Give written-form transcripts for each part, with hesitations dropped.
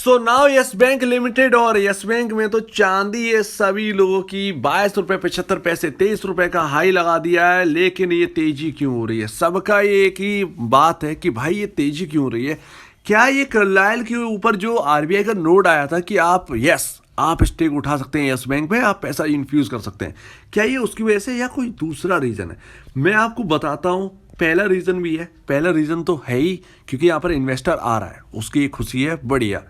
So now yes bank limited और yes bank में तो चांदी है सभी लोगों की 22 रुपए 75 पैसे 23 रुपए का हाई लगा दिया है। लेकिन ये तेजी क्यों हो रही है? सबका ये एक ही बात है कि भाई ये तेजी क्यों हो रही है। क्या ये करलाइल के ऊपर जो आरबीआई का नोट आया था कि आप स्टेक उठा सकते हैं यस बैंक में, आप पैसा इन्फ्यूज कर सकते हैं, क्या ये उसकी वजह से या कोई दूसरा रीजन है? मैं आपको बताता हूं। पहला रीजन भी है, पहला रीजन तो है ही क्योंकि यहाँ पर इन्वेस्टर आ रहा है, उसकी एक खुशी है, बढ़िया।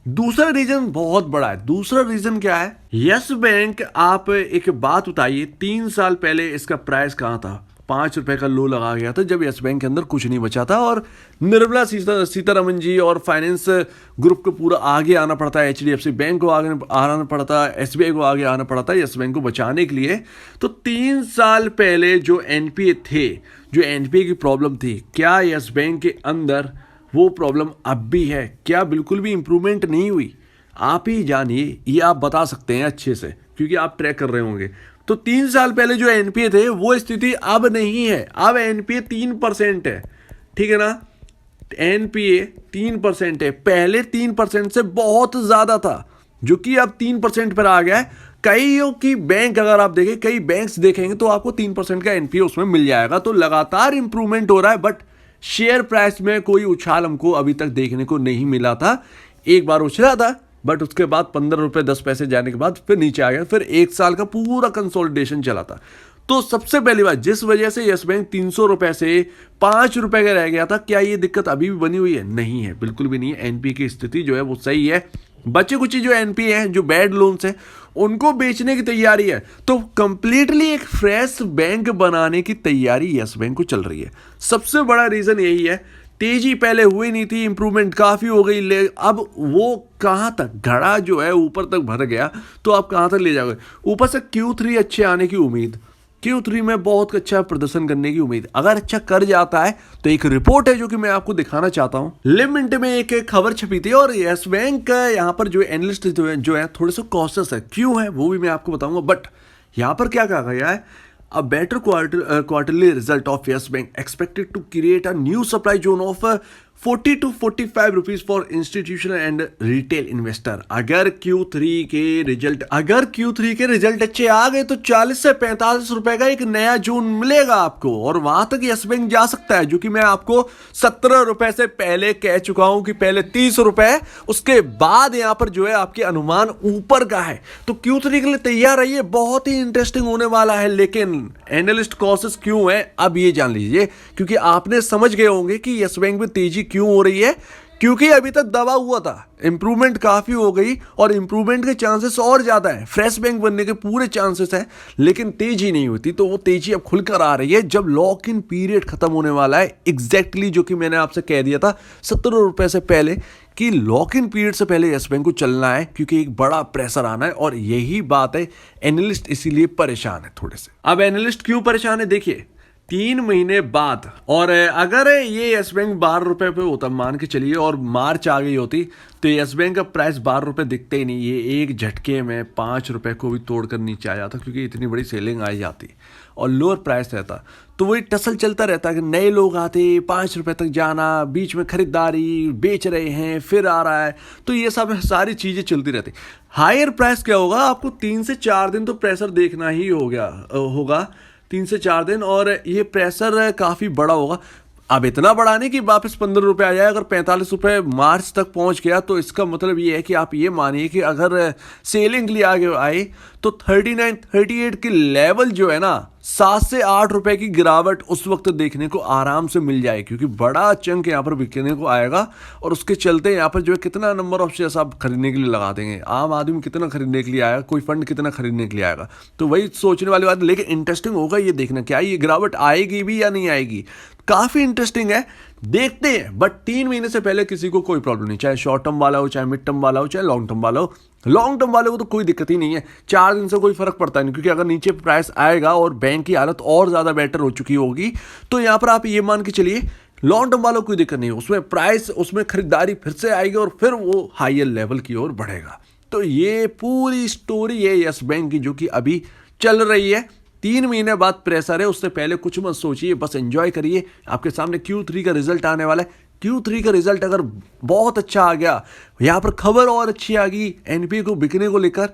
दूसरा रीजन बहुत बड़ा है। दूसरा रीजन क्या है? यस बैंक, आप एक बात बताइए, 3 साल पहले इसका प्राइस कहाँ था? 5 रुपए का लो लगा गया था जब यस बैंक के अंदर कुछ नहीं बचा था और निर्मला सीतारमन जी और फाइनेंस ग्रुप को पूरा आगे आना पड़ता है, एचडीएफसी बैंक को आगे आना पड़ता है, एसबीआई को आगे आना पड़ता है यस बैंक को बचाने के लिए। तो 3 साल पहले जो एनपीए थे, जो एनपीए की प्रॉब्लम थी, क्या यस बैंक के अंदर वो प्रॉब्लम अब भी है? क्या बिल्कुल भी इंप्रूवमेंट नहीं हुई? आप ही जानिए, ये आप बता सकते हैं अच्छे से क्योंकि आप ट्रैक कर रहे होंगे। तो 3 साल पहले जो एनपीए थे वो स्थिति अब नहीं है। अब एनपीए 3% है, ठीक है ना? एनपीए 3% है, पहले 3% से बहुत ज्यादा था, जो कि अब 3% पर आ गया है। कईयों की बैंक अगर आप देखें, कई बैंक्स देखेंगे तो आपको 3% का एनपीए उसमें मिल जाएगा। तो लगातार इंप्रूवमेंट हो रहा है, बट शेयर प्राइस में कोई उछाल हमको अभी तक देखने को नहीं मिला था। एक बार उछला था, बट उसके बाद 15 रुपए 10 पैसे जाने के बाद फिर नीचे आ गया। फिर 1 साल का पूरा कंसोलिडेशन चला था। तो सबसे पहली बात, जिस वजह से यस बैंक 300 रुपए से 5 रुपए का रह गया था, क्या ये दिक्कत अभी भी बनी हुई है? नहीं है, बिल्कुल भी नहीं है। एनपीए की स्थिति जो है वो सही है। बचे कुछ जो एनपीए हैं, जो बैड लोन्स हैं, उनको बेचने की तैयारी है। तो कंप्लीटली एक फ्रेश बैंक बनाने की तैयारी यस बैंक को चल रही है। सबसे बड़ा रीजन यही है। तेजी पहले हुई नहीं थी, इंप्रूवमेंट काफी हो गई, ले अब वो कहां तक, घड़ा जो है ऊपर तक भर गया, तो आप कहां तक ले जाओगे? ऊपर से Q3 अच्छे आने की उम्मीद, Q3 में बहुत अच्छा प्रदर्शन करने की उम्मीद। अगर अच्छा कर जाता है तो एक रिपोर्ट है जो कि मैं आपको दिखाना चाहता हूं। लिमिट में एक खबर छपी थी और यस बैंक यहां पर जो एनालिस्ट जो है थोड़े से कॉशियस है। क्यों है वो भी मैं आपको बताऊंगा। बट यहां पर क्या कहा गया है? A better quarterly result of Yes Bank expected to create a new supply zone of 40 to 45 rupees for institutional and retail investor. अगर Q3 के रिजल्ट अच्छे आ गए तो 40 से 45 रुपए का एक नया जोन मिलेगा आपको और वहां तक यस बैंक जा सकता है, जो कि मैं आपको 17 रुपए से पहले कह चुका हूं कि पहले 30 रुपए, उसके बाद यहां पर जो है आपके अनुमान ऊपर का है। तो Q3 के लिए तैयार रहिए, बहुत ही इंटरेस्टिंग होने वाला है। लेकिन एनालिस्ट कॉसेस क्यों है अब ये जान लीजिए, क्योंकि आपने समझ गए होंगे कि यस बैंक में तेजी क्यों हो रही है। क्योंकि अभी तक दबा हुआ था, इंप्रूवमेंट काफी हो गई और इंप्रूवमेंट के चांसेस और ज्यादा है, फ्रेश बैंक बनने के पूरे चांसेस हैं, लेकिन तेजी नहीं होती। तो वो तेजी अब खुलकर आ रही है जब लॉक इन पीरियड खत्म होने वाला है। एग्जैक्टली जो कि मैंने आपसे कह दिया था 17 रुपए से पहले कि लॉक इन पीरियड से पहले यस बैंक को चलना है, क्योंकि एक बड़ा प्रेशर आना है। और यही बात है, एनालिस्ट इसीलिए परेशान है थोड़े से। अब एनालिस्ट क्यों परेशान है? देखिए, 3 महीने बाद, और अगर ये यस बैंक 12 रुपए पे होता, मान के चलिए, और मार्च आ गई होती, तो यस बैंक का प्राइस 12 रुपए दिखते ही नहीं, ये एक झटके में 5 रुपए को भी तोड़कर नीचे आ जाता, क्योंकि इतनी बड़ी सेलिंग आई जाती और लोअर प्राइस रहता। तो वही टसल चलता रहता कि नए लोग आते, 5 रुपए तक जाना, बीच में खरीदारी, बेच रहे हैं, फिर आ रहा है, तो ये सब सारी चीजें चलती रहती। हायर प्राइस क्या होगा? आपको 3 से 4 दिन तो प्रेशर देखना ही होगा 3 से 4 दिन, और ये प्रेशर काफी बड़ा होगा। अब इतना बड़ा नहीं कि वापस 15 रुपए आ जाए। अगर 45 रुपए मार्च तक पहुंच गया तो इसका मतलब ये है कि आप ये मानिए कि अगर सेलिंग के लिए आगे आए तो 39 38 की लेवल जो है ना, 7 से 8 रुपए की गिरावट उस वक्त देखने को आराम से मिल जाए, क्योंकि बड़ा चंक यहाँ पर बिकने को आएगा। और उसके चलते यहाँ पर जो है कितना नंबर ऑफ शेयर्स आप खरीदने के लिए लगा देंगे, आम आदमी कितना खरीदने के लिए आएगा, कोई फंड कितना खरीदने के लिए आएगा, तो वही सोचने वाली बात। लेकिन इंटरेस्टिंग होगा ये देखना, क्या ये गिरावट आएगी भी या नहीं आएगी। काफी इंटरेस्टिंग है, देखते हैं। बट 3 महीने से पहले किसी को कोई प्रॉब्लम नहीं, चाहे शॉर्ट टर्म वाला हो, चाहे मिड टर्म वाला हो, चाहे लॉन्ग टर्म वाला हो। लॉन्ग टर्म वाले को तो कोई दिक्कत ही नहीं है, 4 दिन से कोई फर्क पड़ता नहीं, क्योंकि अगर नीचे प्राइस आएगा और बैंक की हालत और ज्यादा बेटर हो चुकी होगी, तो यहां पर आप ये मान के चलिए लॉन्ग टर्म वालों को कोई दिक्कत नहीं है, उसमें प्राइस, उसमें खरीदारी फिर से आएगी और फिर वो हायर लेवल की ओर बढ़ेगा। तो ये पूरी स्टोरी है यस बैंक की, जो कि अभी चल रही है। 3 महीने बाद प्रेशर है, उससे पहले कुछ मत सोचिए, बस एंजॉय करिए। आपके सामने Q3 का रिजल्ट आने वाला है, Q3 का रिजल्ट अगर बहुत अच्छा आ गया, यहाँ पर खबर और अच्छी आ गई एनपीए को बिकने को लेकर,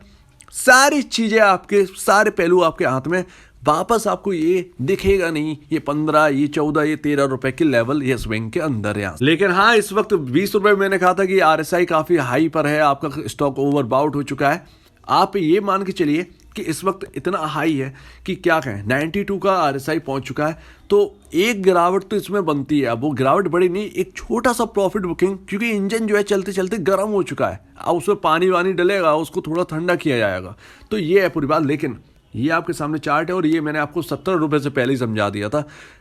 सारी चीजें आपके, सारे पहलू आपके हाथ में, वापस आपको ये दिखेगा नहीं ये 15, ये 14, ये 13 रुपए के लेवल यस बैंक के अंदर है। लेकिन हाँ, इस वक्त 20 रुपए मैंने कहा था कि आरएसआई काफी हाई पर है, आपका स्टॉक ओवरबाउट हो चुका है। आप ये मान के चलिए कि इस वक्त इतना हाई है कि क्या कहें, 92 का आरएसआई पहुंच चुका है। तो एक गिरावट तो इसमें बनती है, अब वो गिरावट बड़ी नहीं, एक छोटा सा प्रॉफिट बुकिंग, क्योंकि इंजन जो है चलते चलते गर्म हो चुका है, अब उसमें पानी वानी डलेगा, उसको थोड़ा ठंडा किया जाएगा, तो ये है पूरी बात। लेकिन ये आपके सामने चार्ट है और ये मैंने आपको 70 रुपए से पहले ही समझा दिया था।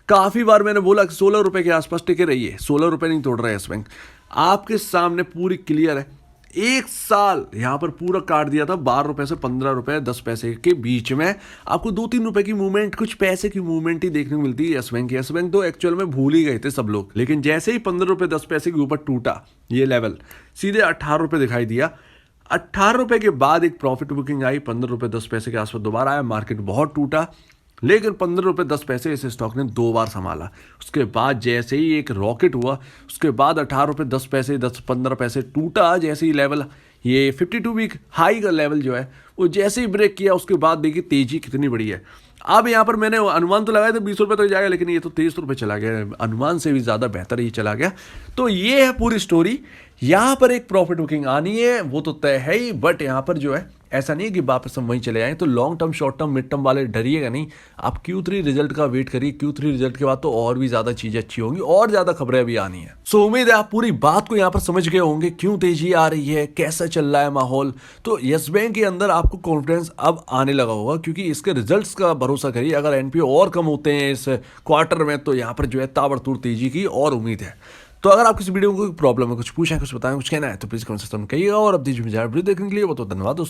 काफ़ी बार मैंने बोला कि 16 रुपए के आसपास टिके रहिए, 16 रुपए नहीं तोड़ रहे यस बैंक, आपके सामने पूरी क्लियर है। एक साल यहां पर पूरा काट दिया था 12 रुपए से 15 रुपए 10 पैसे के बीच में, आपको 2-3 रुपए की मूवमेंट, कुछ पैसे की मूवमेंट ही देखने को मिलती है यस बैंक। यस बैंक तो एक्चुअल में भूल ही गए थे सब लोग, लेकिन जैसे ही 15 रुपए 10 पैसे के ऊपर टूटा ये लेवल, सीधे 18 रुपए दिखाई दिया। 18 रुपए के बाद एक प्रॉफिट बुकिंग आई, 15 रुपए 10 पैसे के आसपास दोबारा आया, मार्केट बहुत टूटा, लेकिन 15 रुपए 10 पैसे इस स्टॉक ने 2 बार संभाला। उसके बाद जैसे ही एक रॉकेट हुआ, उसके बाद 18 रुपए 10 पैसे 10-15 पैसे टूटा, जैसे ही लेवल ये 52 वीक हाई का लेवल जो है वो जैसे ही ब्रेक किया, उसके बाद देखिए तेजी कितनी बड़ी है। अब यहाँ पर मैंने अनुमान तो लगाया था 20 रुपए तक जाएगा, लेकिन ये तो 23 रुपए चला गया, अनुमान से भी ज़्यादा बेहतर ये चला गया। तो ये है पूरी स्टोरी। यहाँ पर एक प्रॉफिट बुकिंग आनी है, वो तो तय है ही, बट यहाँ पर जो है ऐसा नहीं है कि वापस हम वहीं चले आए। तो long term, short term, mid term वाले डरिएगा नहीं, आप Q3 रिजल्ट का वेट करिए। Q3 रिजल्ट के बाद तो और भी ज्यादा चीजें अच्छी होंगी और ज्यादा खबरें भी आनी है। सो उम्मीद है आप पूरी बात को यहाँ पर समझ गए होंगे, क्यों तेजी आ रही है, कैसा चल रहा है माहौल। तो यस बैंक के अंदर आपको कॉन्फिडेंस अब आने लगा होगा, क्योंकि इसके रिजल्ट्स का भरोसा करिए। अगर एनपीए और कम होते हैं इस क्वार्टर में, तो यहाँ पर जो है ताबड़तोड़ तेजी की और उम्मीद है। तो अगर आपको इस वीडियो में कोई प्रॉब्लम है, कुछ पूछना है, कुछ बताएं, कुछ कहना है, तो प्लीज कमेंट सेक्शन में कहिएगा। और अब दीजिए वीडियो देखने के लिए वो तो धन्यवाद दोस्तों।